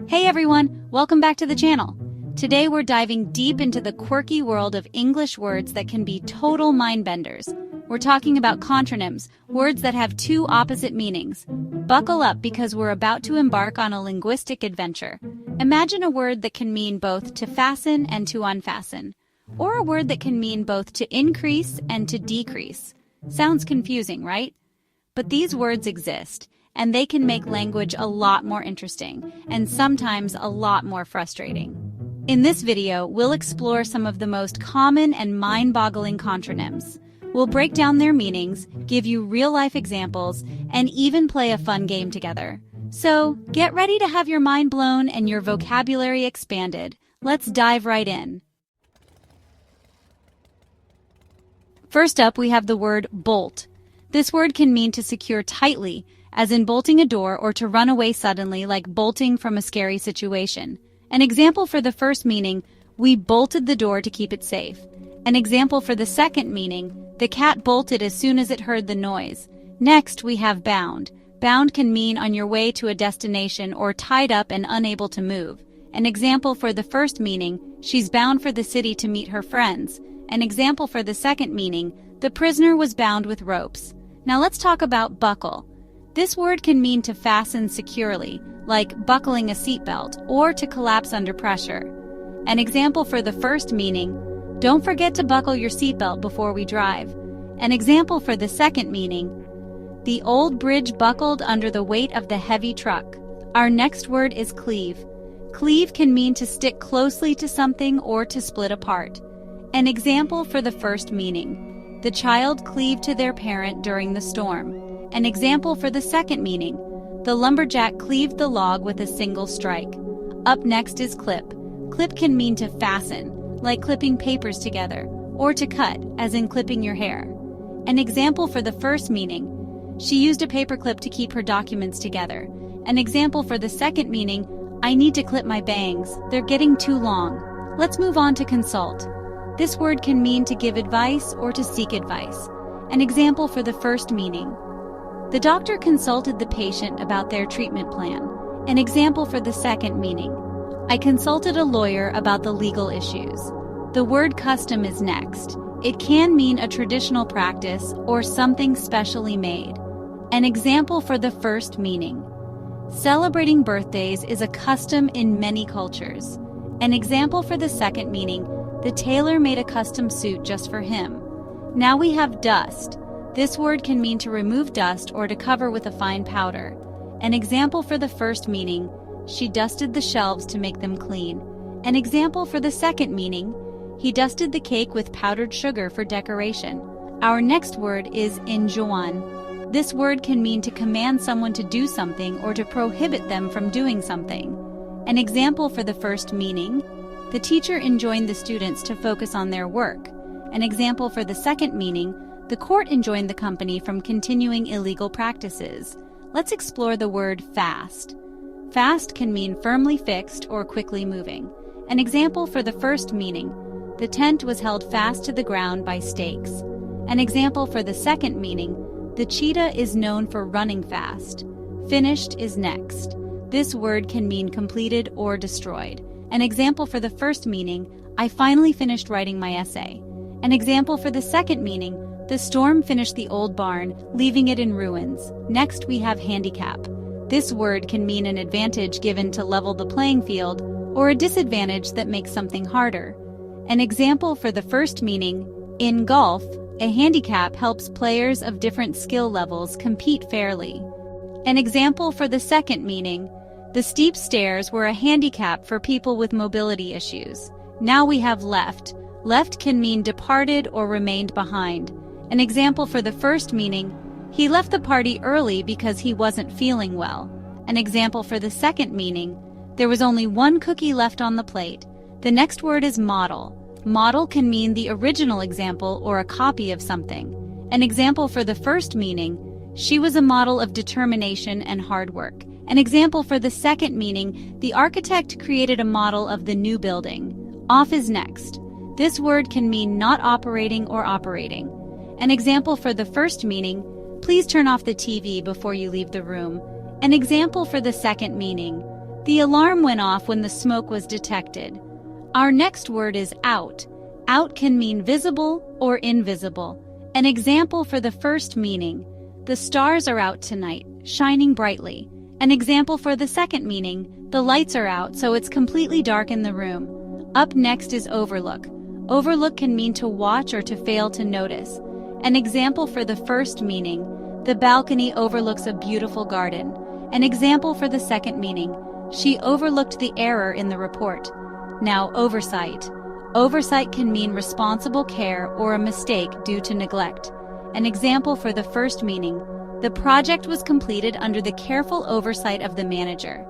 Hey everyone, welcome back to the channel. Today we're diving deep into the quirky world of English words that can be total mind-benders. We're talking about contronyms, words that have two opposite meanings. Buckle up because we're about to embark on a linguistic adventure. Imagine a word that can mean both to fasten and to unfasten, or a word that can mean both to increase and to decrease. Sounds confusing, right? But these words exist, and they can make language a lot more interesting, and sometimes a lot more frustrating. In this video, we'll explore some of the most common and mind-boggling contronyms. We'll break down their meanings, give you real-life examples, and even play a fun game together. So, get ready to have your mind blown and your vocabulary expanded. Let's dive right in. First up, we have the word bolt. This word can mean to secure tightly, as in bolting a door, or to run away suddenly, like bolting from a scary situation. An example for the first meaning, we bolted the door to keep it safe. An example for the second meaning, the cat bolted as soon as it heard the noise. Next, we have bound. Bound can mean on your way to a destination or tied up and unable to move. An example for the first meaning, she's bound for the city to meet her friends. An example for the second meaning, the prisoner was bound with ropes. Now let's talk about buckle. This word can mean to fasten securely, like buckling a seatbelt, or to collapse under pressure. An example for the first meaning, don't forget to buckle your seatbelt before we drive. An example for the second meaning, the old bridge buckled under the weight of the heavy truck. Our next word is cleave. Cleave can mean to stick closely to something or to split apart. An example for the first meaning, the child cleaved to their parent during the storm. An example for the second meaning, the lumberjack cleaved the log with a single strike. Up next is clip. Clip can mean to fasten, like clipping papers together, or to cut, as in clipping your hair. An example for the first meaning, she used a paperclip to keep her documents together. An example for the second meaning, I need to clip my bangs, they're getting too long. Let's move on to consult. This word can mean to give advice or to seek advice. An example for the first meaning, the doctor consulted the patient about their treatment plan. An example for the second meaning, I consulted a lawyer about the legal issues. The word custom is next. It can mean a traditional practice or something specially made. An example for the first meaning, celebrating birthdays is a custom in many cultures. An example for the second meaning, the tailor made a custom suit just for him. Now we have dust. This word can mean to remove dust or to cover with a fine powder. An example for the first meaning, she dusted the shelves to make them clean. An example for the second meaning, he dusted the cake with powdered sugar for decoration. Our next word is enjoin. This word can mean to command someone to do something or to prohibit them from doing something. An example for the first meaning, the teacher enjoined the students to focus on their work. An example for the second meaning, the court enjoined the company from continuing illegal practices. Let's explore the word fast. Fast can mean firmly fixed or quickly moving. An example for the first meaning, the tent was held fast to the ground by stakes. An example for the second meaning, the cheetah is known for running fast. Finished is next. This word can mean completed or destroyed. An example for the first meaning, I finally finished writing my essay. An example for the second meaning, the storm finished the old barn, leaving it in ruins. Next we have handicap. This word can mean an advantage given to level the playing field, or a disadvantage that makes something harder. An example for the first meaning, in golf, a handicap helps players of different skill levels compete fairly. An example for the second meaning, the steep stairs were a handicap for people with mobility issues. Now we have left. Left can mean departed or remained behind. An example for the first meaning, he left the party early because he wasn't feeling well. An example for the second meaning, there was only one cookie left on the plate. The next word is model. Model can mean the original example or a copy of something. An example for the first meaning, she was a model of determination and hard work. An example for the second meaning, the architect created a model of the new building. Off is next. This word can mean not operating or operating. An example for the first meaning, please turn off the TV before you leave the room. An example for the second meaning. The alarm went off when the smoke was detected. Our next word is out. Out can mean visible or invisible. An example for the first meaning. The stars are out tonight, shining brightly. An example for the second meaning. The lights are out, so it's completely dark in the room. Up next is overlook. Overlook can mean to watch or to fail to notice. An example for the first meaning. The balcony overlooks a beautiful garden. An example for the second meaning. She overlooked the error in the report. Now, oversight. Oversight can mean responsible care or a mistake due to neglect. An example for the first meaning. The project was completed under the careful oversight of the manager.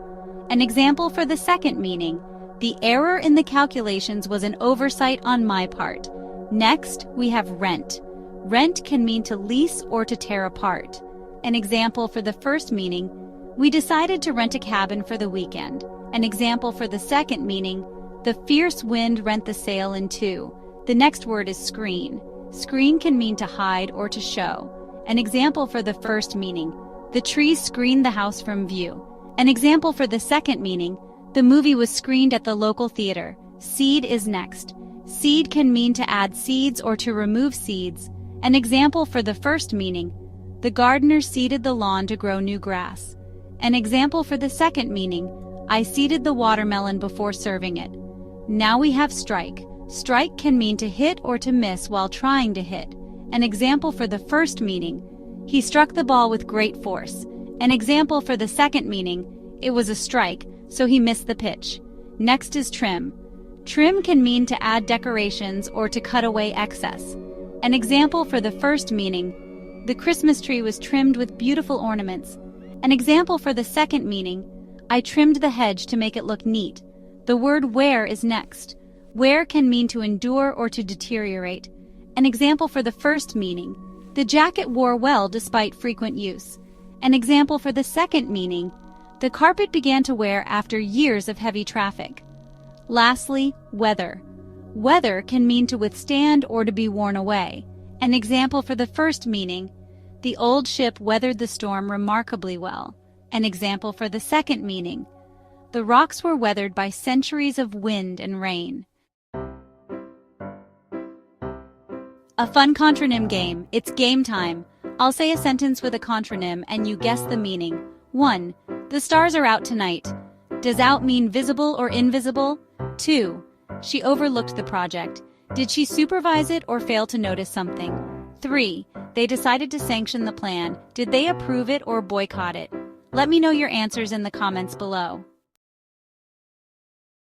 An example for the second meaning. The error in the calculations was an oversight on my part. Next, we have rent. Rent can mean to lease or to tear apart. An example for the first meaning. We decided to rent a cabin for the weekend. An example for the second meaning. The fierce wind rent the sail in two. The next word is screen. Screen can mean to hide or to show. An example for the first meaning. The trees screened the house from view. An example for the second meaning. The movie was screened at the local theater. Seed is next. Seed can mean to add seeds or to remove seeds. An example for the first meaning. The gardener seeded the lawn to grow new grass. An example for the second meaning. I seeded the watermelon before serving it. Now we have strike. Strike can mean to hit or to miss while trying to hit. An example for the first meaning. He struck the ball with great force. An example for the second meaning. It was a strike, so he missed the pitch. Next is trim. Trim can mean to add decorations or to cut away excess. An example for the first meaning. The Christmas tree was trimmed with beautiful ornaments. An example for the second meaning. I trimmed the hedge to make it look neat. The word wear is next. Wear can mean to endure or to deteriorate. An example for the first meaning. The jacket wore well despite frequent use. An example for the second meaning. The carpet began to wear after years of heavy traffic. Lastly, weather. Weather can mean to withstand or to be worn away. An example for the first meaning. The old ship weathered the storm remarkably well. An example for the second meaning. The rocks were weathered by centuries of wind and rain. A fun contronym game. It's game time. I'll say a sentence with a contronym and you guess the meaning. 1. The stars are out tonight. Does out mean visible or invisible? 2. She overlooked the project. Did she supervise it or fail to notice something? 3. They decided to sanction the plan. Did they approve it or boycott it? Let me know your answers in the comments below.